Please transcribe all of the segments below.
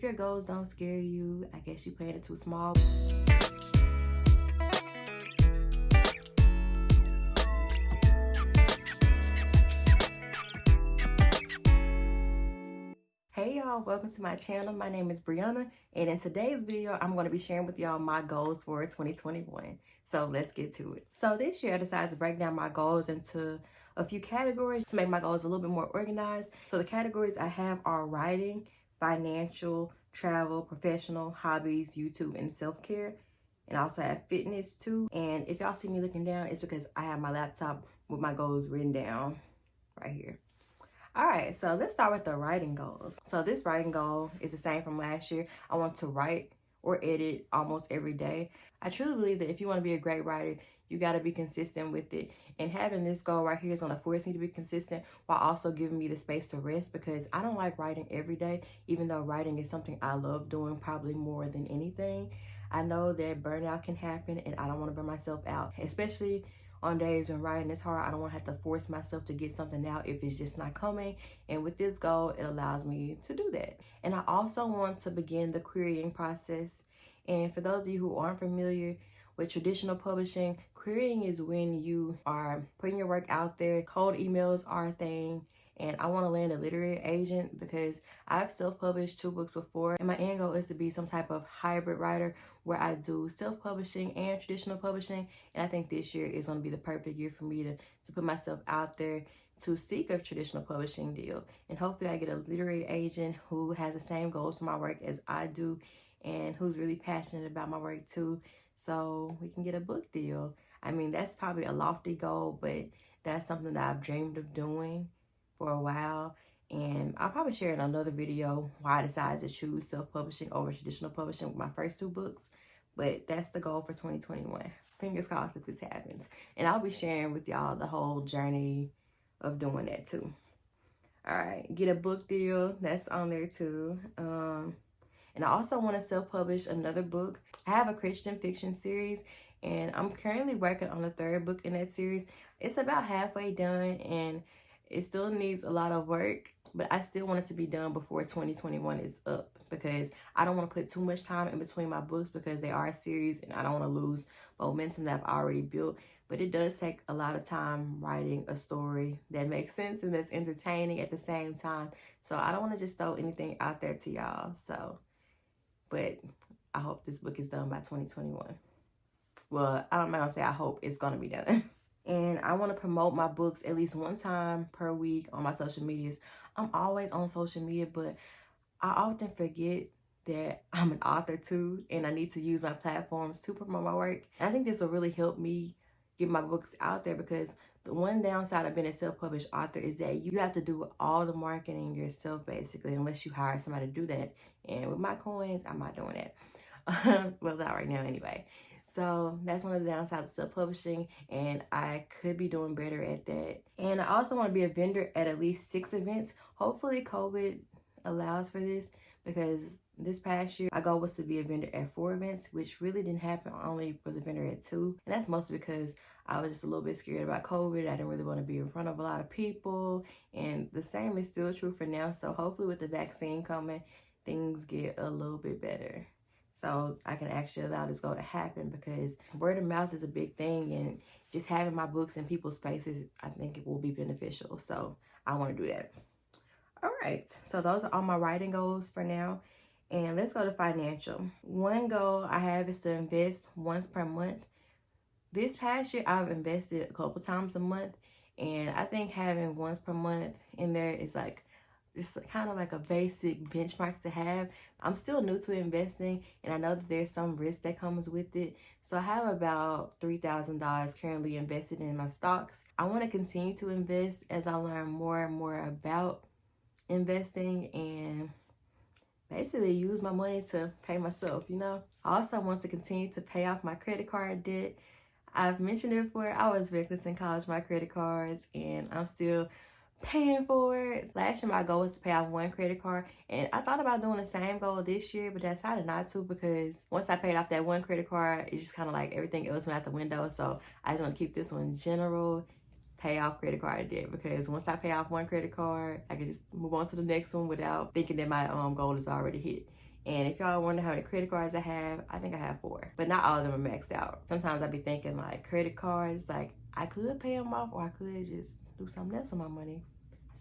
if your goals don't scare you, I guess you playing it too small. Hey y'all, welcome to my channel. My name is Brianna, and in today's video, I'm going to be sharing with y'all my goals for 2021. So let's get to it. So this year, I decided to break down my goals into a few categories to make my goals a little bit more organized. So the categories I have are writing, financial, travel, professional, hobbies, YouTube, and self-care. And I also have fitness too. And if y'all see me looking down, it's because I have my laptop with my goals written down right here. All right, so let's start with the writing goals. So this writing goal is the same from last year. I want to write or edit almost every day. I truly believe that if you want to be a great writer, you got to be consistent with it. And having this goal right here is going to force me to be consistent while also giving me the space to rest, because I don't like writing every day, even though writing is something I love doing probably more than anything. I know that burnout can happen, and I don't want to burn myself out, especially on days when writing is hard. I don't want to have to force myself to get something out if it's just not coming. And with this goal, it allows me to do that. And I also want to begin the querying process. And for those of you who aren't familiar with traditional publishing, querying is when you are putting your work out there. Cold emails are a thing. And I want to land a literary agent because I've self-published 2 books before. And my end goal is to be some type of hybrid writer where I do self-publishing and traditional publishing. And I think this year is going to be the perfect year for me to put myself out there to seek a traditional publishing deal. And hopefully I get a literary agent who has the same goals for my work as I do and who's really passionate about my work too, so we can get a book deal. I mean, that's probably a lofty goal, but that's something that I've dreamed of doing for a while. And I'll probably share in another video why I decided to choose self-publishing over traditional publishing with my first 2 books. But that's the goal for 2021. Fingers crossed that this happens. And I'll be sharing with y'all the whole journey of doing that too. All right, get a book deal. That's on there too. And I also want to self-publish another book. I have a Christian fiction series, and I'm currently working on the 3rd book in that series. It's about halfway done, and it still needs a lot of work, but I still want it to be done before 2021 is up, because I don't want to put too much time in between my books because they are a series and I don't want to lose momentum that I've already built. But it does take a lot of time writing a story that makes sense and that's entertaining at the same time. So I don't want to just throw anything out there to y'all. But I hope this book is done by 2021. Well, I'm not gonna say I hope, it's gonna be done. And I want to promote my books at least 1 time per week on my social medias. I'm always on social media, but I often forget that I'm an author too, and I need to use my platforms to promote my work. And I think this will really help me get my books out there, because the one downside of being a self-published author is that you have to do all the marketing yourself, basically, unless you hire somebody to do that. And with my coins, I'm not doing that. Well, not right now anyway. So that's one of the downsides of self-publishing, and I could be doing better at that. And I also want to be a vendor at least 6 events. Hopefully COVID allows for this, because this past year, my goal was to be a vendor at 4 events, which really didn't happen. I only was a vendor at 2. And that's mostly because I was just a little bit scared about COVID. I didn't really want to be in front of a lot of people. And the same is still true for now. So hopefully with the vaccine coming, things get a little bit better, so I can actually allow this goal to happen, because word of mouth is a big thing, and just having my books in people's spaces, I think it will be beneficial. So I want to do that. All right, so those are all my writing goals for now. And let's go to financial. One goal I have is to invest once per month. This past year, I've invested a couple times a month, and I think having once per month in there is like, it's kind of like a basic benchmark to have. I'm still new to investing, and I know that there's some risk that comes with it. So I have about $3,000 currently invested in my stocks. I want to continue to invest as I learn more and more about investing, and basically use my money to pay myself, you know. I also want to continue to pay off my credit card debt. I've mentioned it before, I was reckless in college, my credit cards, and I'm still paying for it. Last year my goal was to pay off 1 credit card, and I thought about doing the same goal this year, but I decided not to, because once I paid off that 1 credit card, it's just kind of like everything else went out the window. So I just want to keep this one general, pay off credit card debt, because once I pay off 1 credit card, I can just move on to the next one without thinking that my goal is already hit. And if y'all wonder how many credit cards I have, I think I have 4, but not all of them are maxed out. Sometimes I be thinking like credit cards, like I could pay them off or I could just do something else with my money.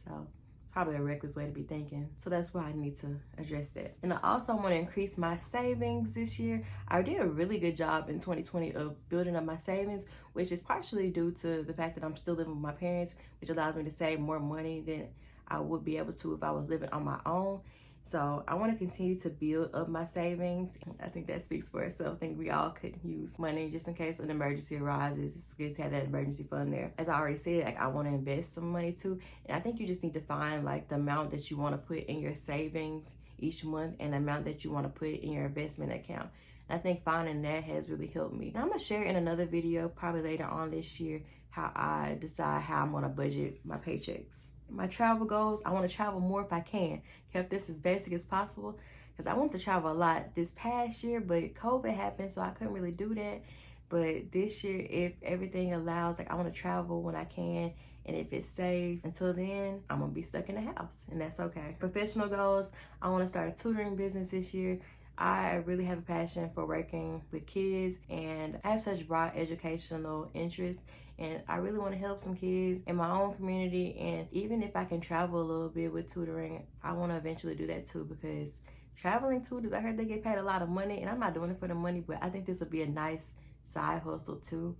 So it's probably a reckless way to be thinking. So that's why I need to address that. And I also want to increase my savings this year. I did a really good job in 2020 of building up my savings, which is partially due to the fact that I'm still living with my parents, which allows me to save more money than I would be able to if I was living on my own. So I want to continue to build up my savings. I think that speaks for itself. I think we all could use money just in case an emergency arises. It's good to have that emergency fund there. As I already said, like I want to invest some money too. And I think you just need to find like the amount that you want to put in your savings each month and the amount that you want to put in your investment account. And I think finding that has really helped me. Now I'm going to share in another video probably later on this year how I decide how I'm going to budget my paychecks. My travel goals, I want to travel more if I can. Kept this as basic as possible because I want to travel a lot this past year, but COVID happened, so I couldn't really do that. But this year, if everything allows, like I want to travel when I can, and if it's safe. Until then, I'm gonna be stuck in the house, and that's okay. Professional goals, I want to start a tutoring business this year. I really have a passion for working with kids, and I have such broad educational interests, and I really want to help some kids in my own community. And even if I can travel a little bit with tutoring, I want to eventually do that too, because traveling tutors, I heard they get paid a lot of money, and I'm not doing it for the money, but I think this will be a nice side hustle too.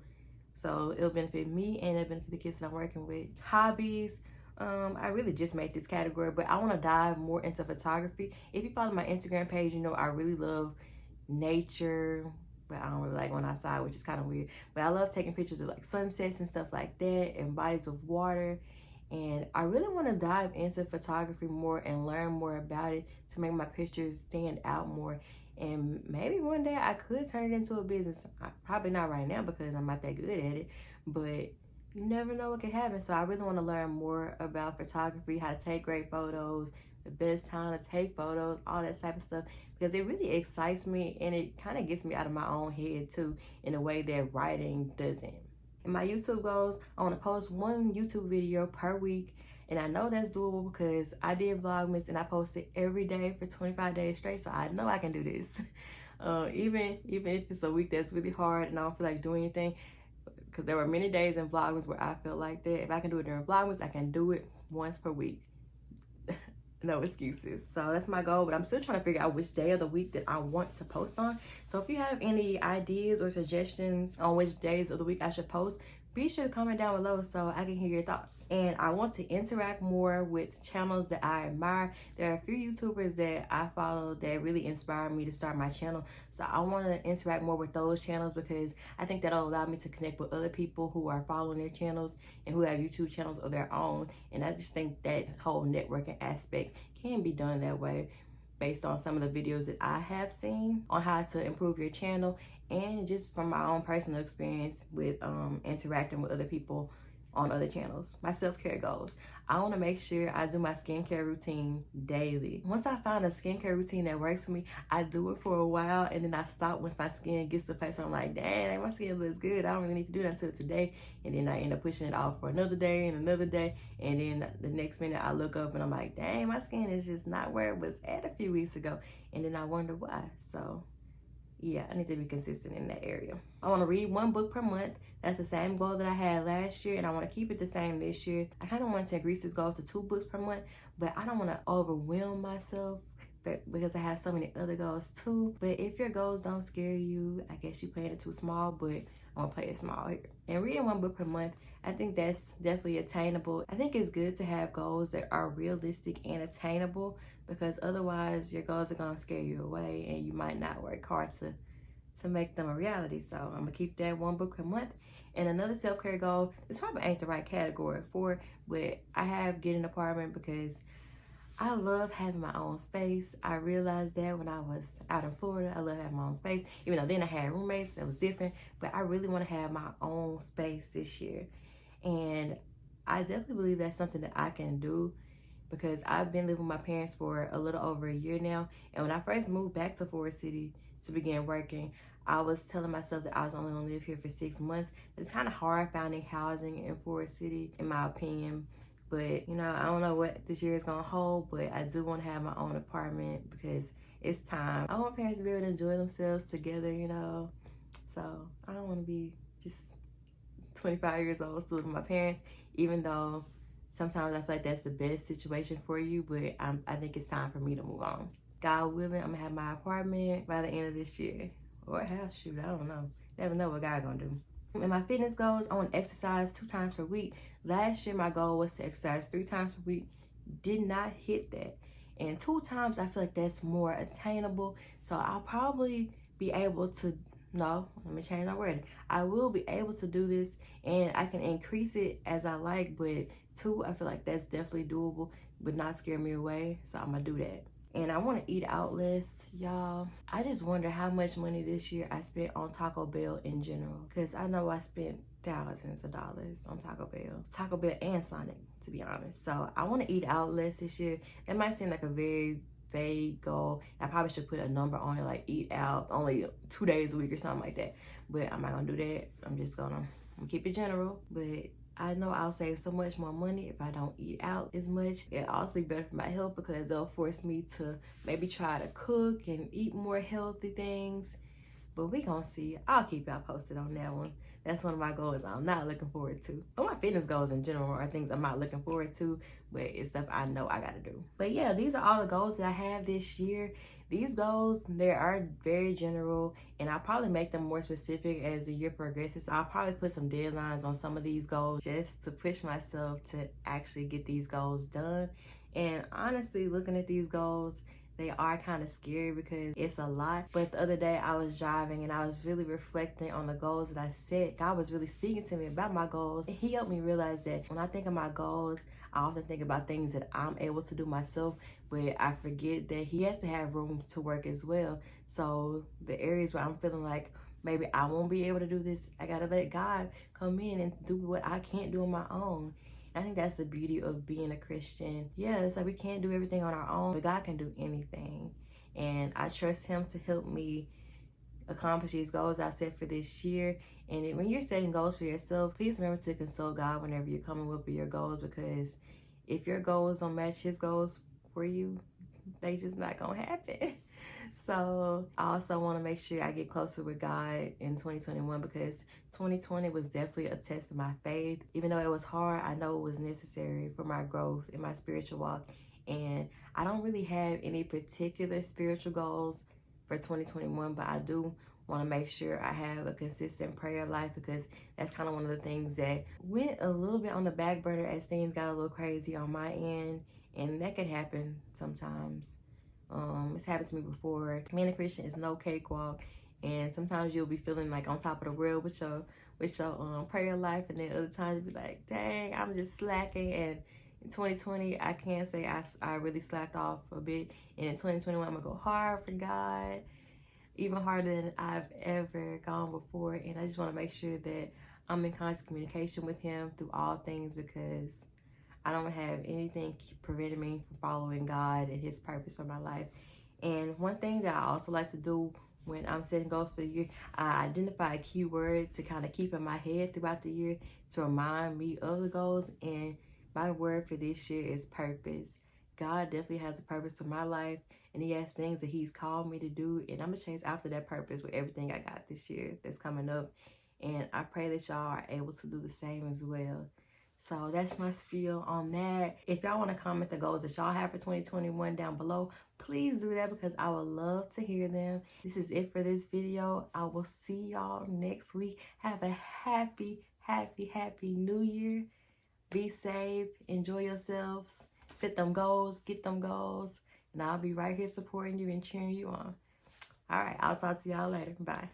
So it'll benefit me and it'll benefit the kids that I'm working with. Hobbies, I really just made this category, but I want to dive more into photography. If you follow my Instagram page, you know I really love nature, but I don't really like going outside, which is kind of weird. But I love taking pictures of like sunsets and stuff like that and bodies of water. And I really want to dive into photography more and learn more about it to make my pictures stand out more. And maybe one day I could turn it into a business. Probably not right now because I'm not that good at it, but you never know what could happen. So I really want to learn more about photography, how to take great photos, the best time to take photos, all that type of stuff, because it really excites me and it kind of gets me out of my own head too, in a way that writing doesn't. In my YouTube goals, I want to post 1 YouTube video per week. And I know that's doable because I did Vlogmas and I posted every day for 25 days straight. So I know I can do this. Even if it's a week that's really hard and I don't feel like doing anything. Because there were many days in Vlogmas where I felt like that. If I can do it during Vlogmas, I can do it once per week. No excuses. So that's my goal, but I'm still trying to figure out which day of the week that I want to post on. So if you have any ideas or suggestions on which days of the week I should post, be sure to comment down below so I can hear your thoughts. And I want to interact more with channels that I admire. There are a few YouTubers that I follow that really inspired me to start my channel. So I want to interact more with those channels because I think that'll allow me to connect with other people who are following their channels and who have YouTube channels of their own. And I just think that whole networking aspect can be done that way based on some of the videos that I have seen on how to improve your channel, and just from my own personal experience with interacting with other people on other channels. My self-care goals. I want to make sure I do my skincare routine daily. Once I find a skincare routine that works for me, I do it for a while and then I stop once my skin gets to the place where I'm like, dang, my skin looks good. I don't really need to do that until today. And then I end up pushing it off for another day and another day. And then the next minute I look up and I'm like, dang, my skin is just not where it was at a few weeks ago. And then I wonder why. So yeah, I need to be consistent in that area. I want to read 1 book per month. That's the same goal that I had last year, and I want to keep it the same this year. I kind of want to increase this goal to 2 books per month, but I don't want to overwhelm myself because I have so many other goals too. But if your goals don't scare you, I guess you're playing it too small, but I'm gonna play it small here. And reading 1 book per month, I think that's definitely attainable. I think it's good to have goals that are realistic and attainable, because otherwise your goals are gonna scare you away and you might not work hard to make them a reality. So I'm gonna keep that 1 book per month. And another self-care goal, this probably ain't the right category for, but I have get an apartment because I love having my own space. I realized that when I was out in Florida, I love having my own space. Even though then I had roommates, that was different, but I really want to have my own space this year. And I definitely believe that's something that I can do, because I've been living with my parents for a little over a year now. And when I first moved back to Forest City to begin working, I was telling myself that I was only gonna live here for 6 months. But it's kind of hard finding housing in Forest City, in my opinion. But, you know, I don't know what this year is gonna hold, but I do want to have my own apartment because it's time. I want parents to be able to enjoy themselves together, you know. So I don't want to be just 25 years old still living with my parents, even though sometimes I feel like that's the best situation for you, but I think it's time for me to move on. God willing, I'm gonna have my apartment by the end of this year. Or a house, shoot, I don't know. Never know what God gonna do. And my fitness goals, I want to exercise 2 times per week. Last year, my goal was to exercise 3 times per week. Did not hit that. And 2 times, I feel like that's more attainable. So I'll probably be able to, no, let me change my word. I will be able to do this, and I can increase it as I like, but 2, I feel like that's definitely doable, but not scare me away. So I'm gonna do that. And I want to eat out less, y'all. I just wonder how much money this year I spent on Taco Bell in general. Because I know I spent thousands of dollars on Taco Bell and Sonic, to be honest. So I want to eat out less this year. It might seem like a very vague goal. I probably should put a number on it, like eat out only 2 days a week or something like that. But I'm not going to do that. I'm just going to keep it general. But I know I'll save so much more money if I don't eat out as much. It'll also be better for my health because they'll force me to maybe try to cook and eat more healthy things. But we gonna see. I'll keep y'all posted on that one. That's one of my goals I'm not looking forward to. But my fitness goals in general are things I'm not looking forward to, but it's stuff I know I gotta do. But yeah, these are all the goals that I have this year. These goals, they are very general, and I'll probably make them more specific as the year progresses. I'll probably put some deadlines on some of these goals just to push myself to actually get these goals done. And honestly, looking at these goals, they are kind of scary because it's a lot. But the other day I was driving and I was really reflecting on the goals that I set. God was really speaking to me about my goals. And he helped me realize that when I think of my goals, I often think about things that I'm able to do myself, but I forget that he has to have room to work as well. So the areas where I'm feeling like maybe I won't be able to do this, I gotta let God come in and do what I can't do on my own. I think that's the beauty of being a Christian. Yeah, it's like we can't do everything on our own, but God can do anything. And I trust him to help me accomplish these goals I set for this year. And when you're setting goals for yourself, please remember to consult God whenever you're coming up with your goals, because if your goals don't match his goals for you, they just not gonna happen. So I also want to make sure I get closer with God in 2021, because 2020 was definitely a test of my faith. Even though it was hard, I know it was necessary for my growth in my spiritual walk. And I don't really have any particular spiritual goals for 2021, but I do want to make sure I have a consistent prayer life, because that's kind of one of the things that went a little bit on the back burner as things got a little crazy on my end. And that can happen sometimes. It's happened to me before. Being a Christian is no cakewalk, and sometimes you'll be feeling like on top of the world with your prayer life, and then other times you'll be like, dang, I'm just slacking. And in 2020, I can say I really slacked off a bit, and in 2021, I'm gonna go hard for God, even harder than I've ever gone before. And I just want to make sure that I'm in constant communication with him through all things, because I don't have anything preventing me from following God and his purpose for my life. And one thing that I also like to do when I'm setting goals for the year, I identify a keyword to kind of keep in my head throughout the year to remind me of the goals. And my word for this year is purpose. God definitely has a purpose for my life, and he has things that he's called me to do, and I'm gonna chase after that purpose with everything I got this year that's coming up. And I pray that y'all are able to do the same as well. So that's my spiel on that. If y'all want to comment the goals that y'all have for 2021 down below, please do that, because I would love to hear them. This is it for this video. I will see y'all next week. Have a happy, happy, happy new year. Be safe. Enjoy yourselves. Set them goals. Get them goals. And I'll be right here supporting you and cheering you on. All right. I'll talk to y'all later. Bye.